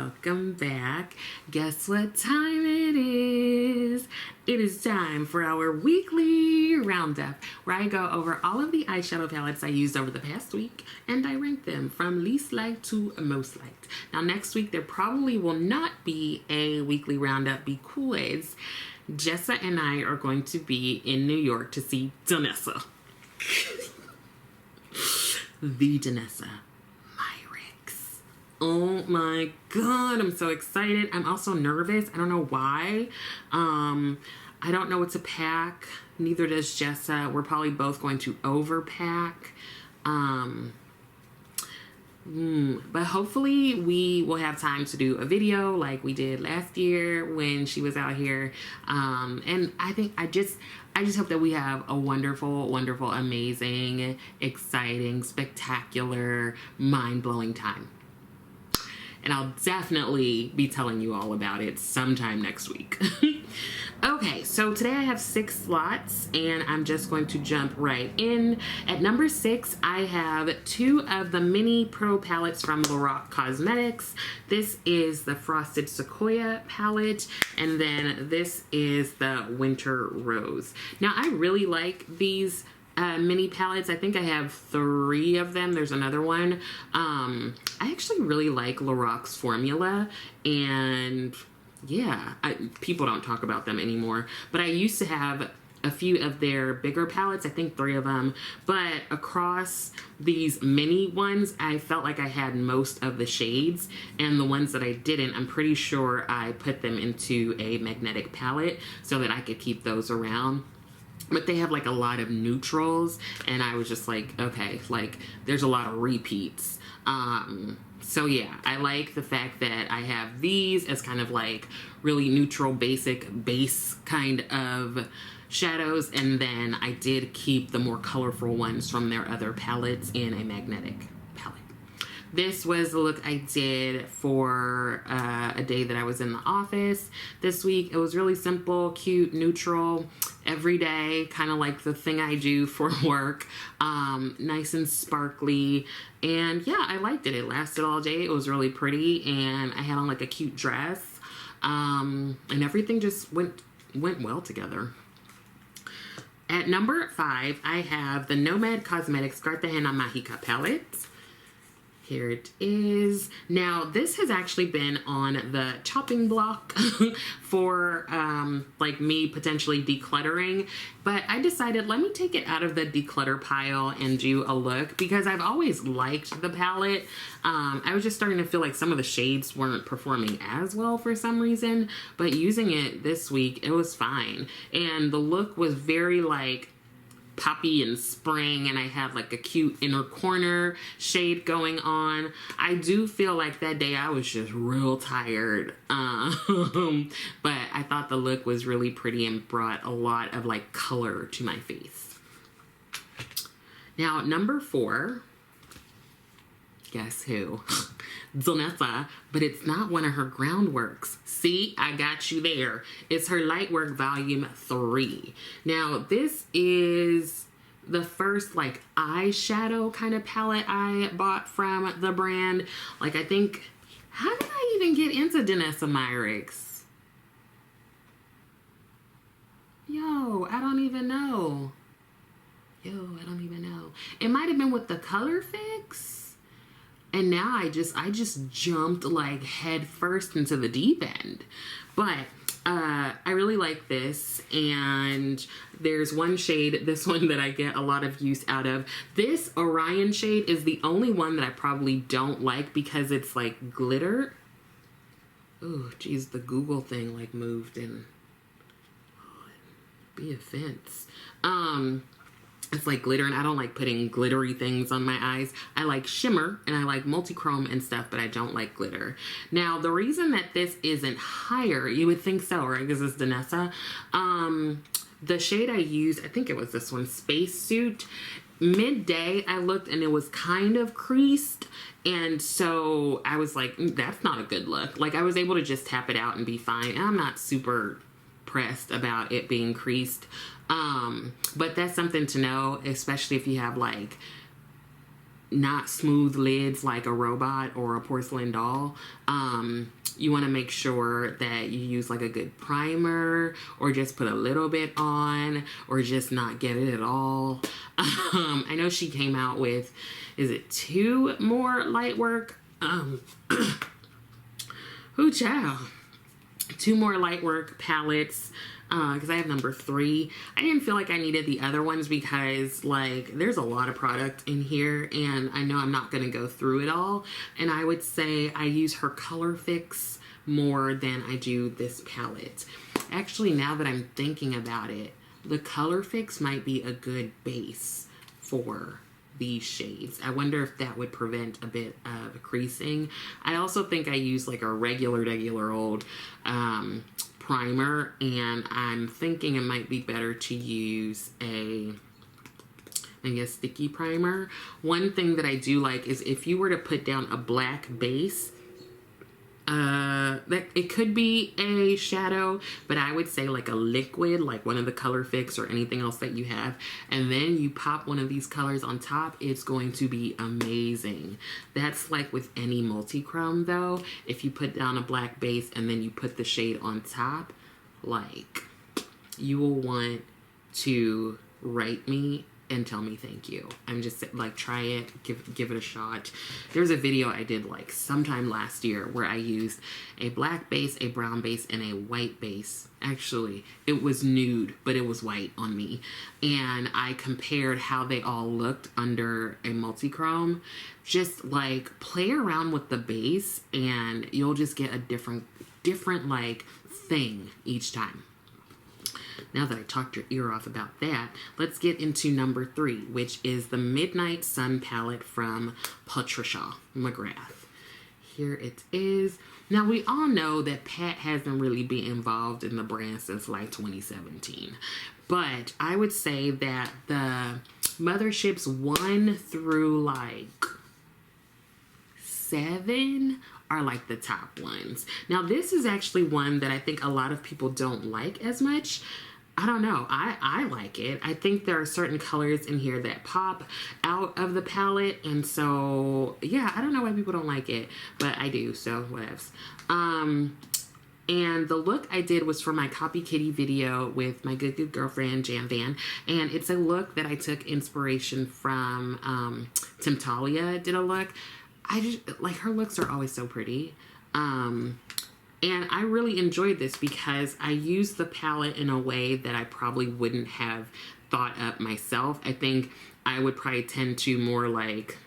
welcome back. Guess what time it is? It is time for our weekly roundup, where I go over all of the eyeshadow palettes I used over the past week and I rank them from least liked to most liked. Now next week there probably will not be a weekly roundup because Jessa and I are going to be in New York to see Danessa. The Danessa Myricks. Oh my god, I'm so excited. I'm also nervous. I don't know why. I don't know what to pack. Neither does Jessa. We're probably both going to overpack. But hopefully we will have time to do a video like we did last year when she was out here. And I just hope that we have a wonderful, wonderful, amazing, exciting, spectacular, mind-blowing time. And I'll definitely be telling you all about it sometime next week. Okay, so today I have 6 slots and I'm just going to jump right in. At number 6, I have 2 of the mini pro palettes from Lorac Cosmetics. This is the Frosted Sequoia palette, and then this is the Winter Rose. Now I really like these mini palettes. I think I have 3 of them. There's another one. I actually really like Lorac's formula, and yeah, people don't talk about them anymore, but I used to have a few of their bigger palettes, I think 3 of them, but across these mini ones, I felt like I had most of the shades, and the ones that I didn't, I'm pretty sure I put them into a magnetic palette so that I could keep those around. But they have like a lot of neutrals, and I was just like, okay, like there's a lot of repeats. So yeah, I like the fact that I have these as kind of like really neutral, basic base kind of shadows, and then I did keep the more colorful ones from their other palettes in a magnetic palette. This was the look I did for a day that I was in the office this week. It was really simple, cute, neutral, everyday, kind of like the thing I do for work. Nice and sparkly, and yeah, I liked it. It lasted all day. It was really pretty, and I had on like a cute dress, and everything just went well together. At number 5, I have the Nomad Cosmetics Cartagena Mágica palette. Here it is. Now, this has actually been on the chopping block for like me potentially decluttering, but I decided let me take it out of the declutter pile and do a look because I've always liked the palette. I was just starting to feel like some of the shades weren't performing as well for some reason, but using it this week, it was fine. And the look was very like poppy and spring, and I had like a cute inner corner shade going on. I do feel like that day I was just real tired, but I thought the look was really pretty and brought a lot of like color to my face. Now number 4, guess who? Danessa, but it's not one of her groundworks. See, I got you there. It's her Lightwork Volume 3. Now, this is the first like eyeshadow kind of palette I bought from the brand. Like, I think, how did I even get into Danessa Myricks? Yo, I don't even know. It might have been with the CoverFX. And now I just jumped like head first into the deep end. But I really like this, and there's one shade, this one that I get a lot of use out of. This Orion shade is the only one that I probably don't like because it's like glitter. Oh, geez, the Google thing like moved and be a fence. It's like glitter, and I don't like putting glittery things on my eyes. I like shimmer and I like multi-chrome and stuff, but I don't like glitter. Now, the reason that this isn't higher, you would think so, right? Because it's Danessa. The shade I used, I think it was this one, Spacesuit. Midday, I looked and it was kind of creased. And so I was like, that's not a good look. Like, I was able to just tap it out and be fine. And I'm not super pressed about it being creased. But that's something to know, especially if you have like not smooth lids like a robot or a porcelain doll, you want to make sure that you use like a good primer, or just put a little bit on, or just not get it at all. I know she came out with, is it 2 more light work? Ooh, child. 2 more light work palettes, because I have number 3. I didn't feel like I needed the other ones because, like, there's a lot of product in here, and I know I'm not going to go through it all. And I would say I use her Colorfix more than I do this palette. Actually, now that I'm thinking about it, the Colorfix might be a good base for these shades. I wonder if that would prevent a bit of creasing. I also think I use like a regular old primer, and I'm thinking it might be better to use maybe a sticky primer. One thing that I do like is if you were to put down a black base, that it could be a shadow, but I would say like a liquid, like one of the Colorfix or anything else that you have, and then you pop one of these colors on top, it's going to be amazing. That's like with any multi-chrome though. If you put down a black base and then you put the shade on top, like, you will want to write me and tell me thank you. I'm just like, try it, give it a shot. There's a video I did like sometime last year where I used a black base, a brown base, and a white base. Actually, it was nude, but it was white on me. And I compared how they all looked under a multi-chrome. Just like play around with the base and you'll just get a different like thing each time. Now that I talked your ear off about that, let's get into number 3, which is the Midnight Sun palette from Patricia McGrath. Here it is. Now, we all know that Pat hasn't really been involved in the brand since like 2017. But I would say that the motherships 1 through like 7 are like the top ones. Now, this is actually one that I think a lot of people don't like as much. I don't know. I like it. I think there are certain colors in here that pop out of the palette. And so, yeah, I don't know why people don't like it, but I do. So, whatevs. And the look I did was for my Copy Kitty video with my good girlfriend, Jan Van. And it's a look that I took inspiration from Temptalia did a look. I just, like, her looks are always so pretty. And I really enjoyed this because I used the palette in a way that I probably wouldn't have thought up myself. I think I would probably tend to more like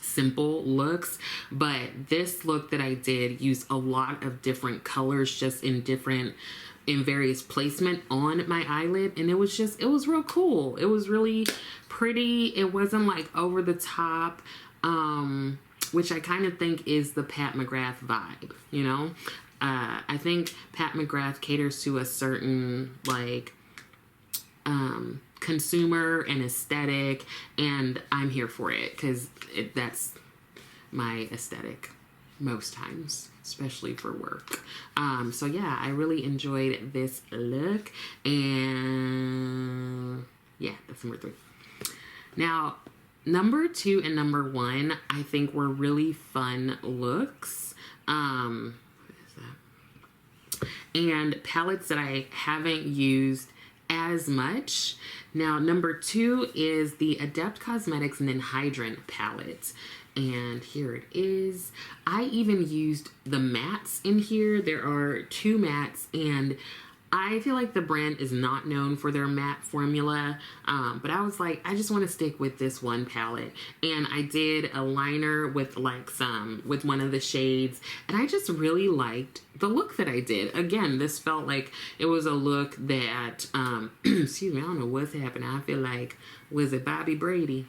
simple looks, but this look that I did used a lot of different colors just in various placement on my eyelid, and it was real cool. It was really pretty. It wasn't like over the top, which I kind of think is the Pat McGrath vibe, you know? I think Pat McGrath caters to a certain, like, consumer and aesthetic, and I'm here for it, because that's my aesthetic most times, especially for work. So, yeah, I really enjoyed this look, and, yeah, that's number 3. Now, number 2 and number 1, I think were really fun looks. What is that? And palettes that I haven't used as much. Now, number 2 is the Adept Cosmetics Hydrant palette. And here it is. I even used the mattes in here. There are 2 mattes, and I feel like the brand is not known for their matte formula, but I was like, I just want to stick with this one palette. And I did a liner with like with one of the shades, and I just really liked the look that I did. Again, this felt like it was a look that, excuse me, I don't know what's happening. I feel like, was it Bobby Brady?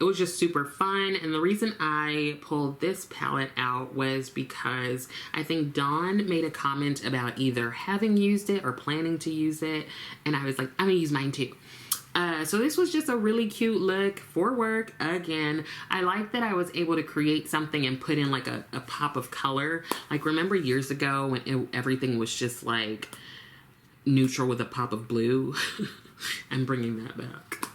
It was just super fun, and the reason I pulled this palette out was because I think Dawn made a comment about either having used it or planning to use it, and I was like, I'm gonna use mine too. So this was just a really cute look for work. Again, I like that I was able to create something and put in like a pop of color. Like, remember years ago when everything was just like neutral with a pop of blue? I'm bringing that back.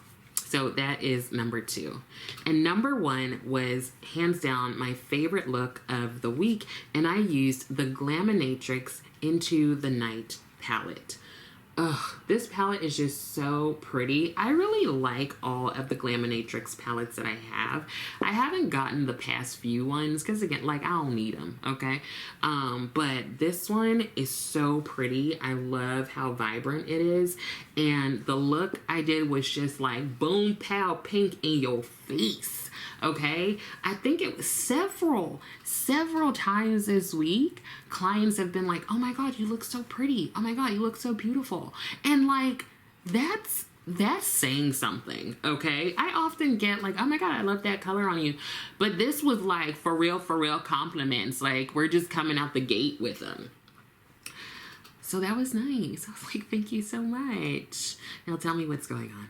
So that is number 2. And number 1 was hands down my favorite look of the week. And I used the Glaminatrix Into the Night palette. Ugh, this palette is just so pretty. I really like all of the Glaminatrix palettes that I have. I haven't gotten the past few ones because, again, like, I don't need them, okay? But this one is so pretty. I love how vibrant it is. And the look I did was just like boom, pow, pink in your face. Okay, I think it was several times this week, clients have been like, oh my God, you look so pretty. Oh my God, you look so beautiful. And like, that's saying something, okay? I often get like, oh my God, I love that color on you. But this was like, for real compliments. Like, we're just coming out the gate with them. So that was nice. I was like, thank you so much. Now tell me what's going on.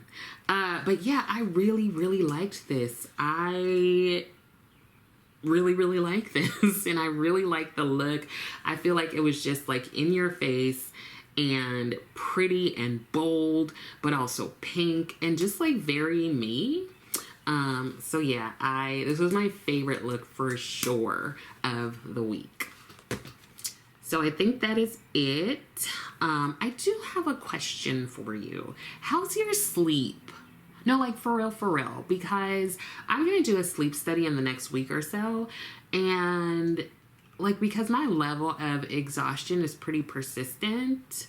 But yeah, I really liked this. I really like this. And I really like the look. I feel like it was just like in your face and pretty and bold, but also pink and just like very me. So yeah, this was my favorite look for sure of the week. So I think that is it. I do have a question for you. How's your sleep? No, like for real, because I'm going to do a sleep study in the next week or so. And like, because my level of exhaustion is pretty persistent.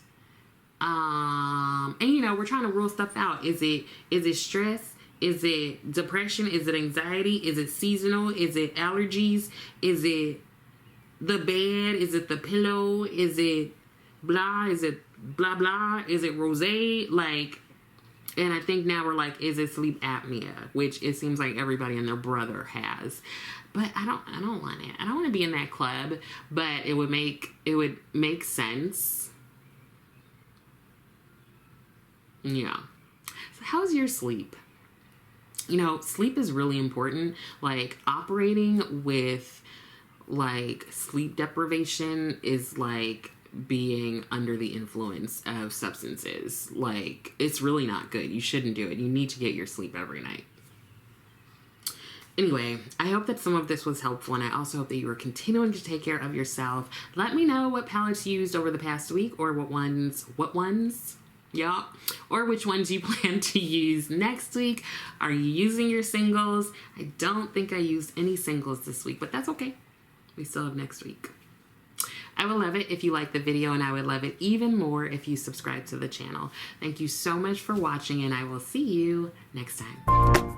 And you know, we're trying to rule stuff out. Is it stress? Is it depression? Is it anxiety? Is it seasonal? Is it allergies? Is it the bed? Is it the pillow? Is it blah? Is it blah blah? Is it rosé? Like, and I think now we're like, is it sleep apnea? Which it seems like everybody and their brother has. But I don't want it. I don't want to be in that club, but it would make sense. Yeah. So how's your sleep? You know, sleep is really important. Like, operating with like sleep deprivation is like being under the influence of substances. Like, it's really not good. You shouldn't do it. You need to get your sleep every night. Anyway, I hope that some of this was helpful, and I also hope that you are continuing to take care of yourself. Let me know what palettes you used over the past week, or what ones, yeah, or which ones you plan to use next week. Are you using your singles? I don't think I used any singles this week, but that's okay. We still have next week. I would love it if you like the video, and I would love it even more if you subscribe to the channel. Thank you so much for watching, and I will see you next time.